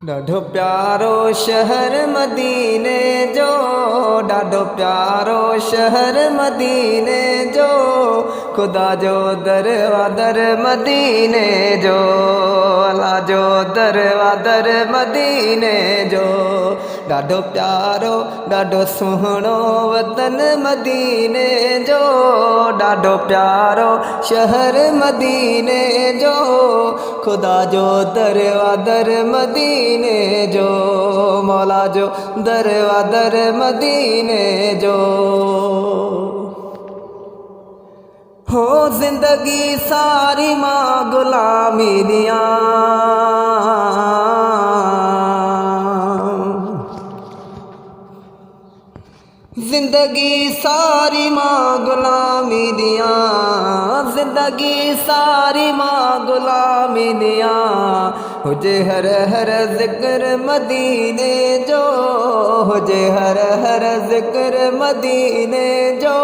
ॾाढो प्यारो शहर मदीने जो, ॾाढो प्यारो शहर मदीने जो, खुदा जो दरवादर मदीने जो, अल्लाह जो दरवादर मदीने जो। ॾाढो प्यारो ॾाढो सुहिणो वतन मदीने जो, ॾाढो प्यारो शहर मदीने जो, खुदा जो दरवादर मदीने जो, मौला जो दरवादर मदीने जो। हो जिंदगी सारी मां गुलामी दियां, जिंदगी सारी मां गुलामी दियां, जिंदगी सारी मां गुलामी दियां। हुजे हर हर ज़िक्र मदीने जो, हुजे हर हर ज़िक्र मदीने जो,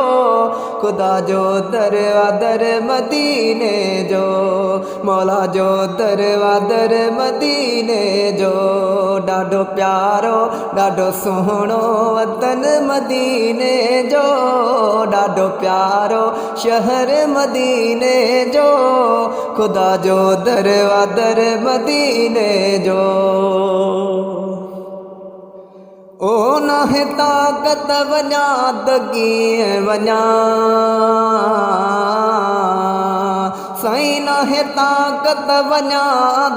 खुदा जो दरवादर मदीने जो, मौला जो दरवादर मदीने जो। ॾाढो प्यारो ॾाढो सुहिणो वतन मदीने जो, ॾाढो प्यारो शहर मदीने जो, खुदा जो दरवादर मदीने जो। ओ नाहे ताक़त वञा त कीअं वञा, साईं नाहे ताक़त वञा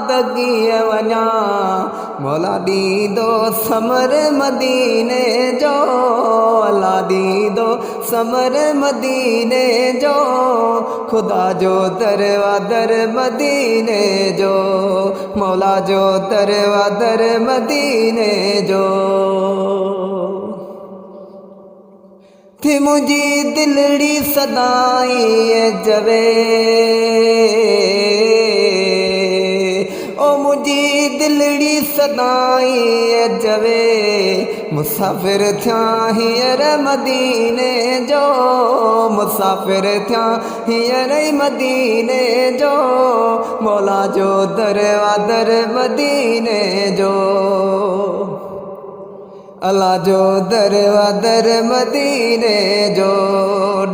त कीअं वञा, मौला ॾींदो समर मदीने जो, अल्लाह ॾींदो समर मदीने जो, खुदा जो दरवादर मदीने जो, मौला जो दरवादर मदीने जो। थी मुंहिंजी दिलड़ी सदाई जवे, ओ मुंहिंजी दिलड़ी सदाई जवे, मुसाफ़िर थिया हींअर मदीने जो, मुसाफ़िर थिया हींअर मदीने जो, मौला जो दरवादर मदीने जो, अल्लाह जो दरवादर मदीने जो।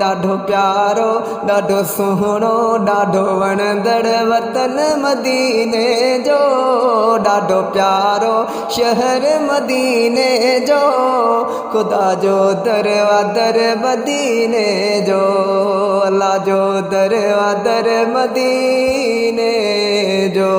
ॾाढो प्यारो ॾाढो सुहिणो ॾाढो वणंदड़ वतन मदीने जो, ॾाढो प्यारो शहर मदीने जो, खुदा जो दरवादर मदीने जो, अल्लाह जो दरवादर मदीने जो।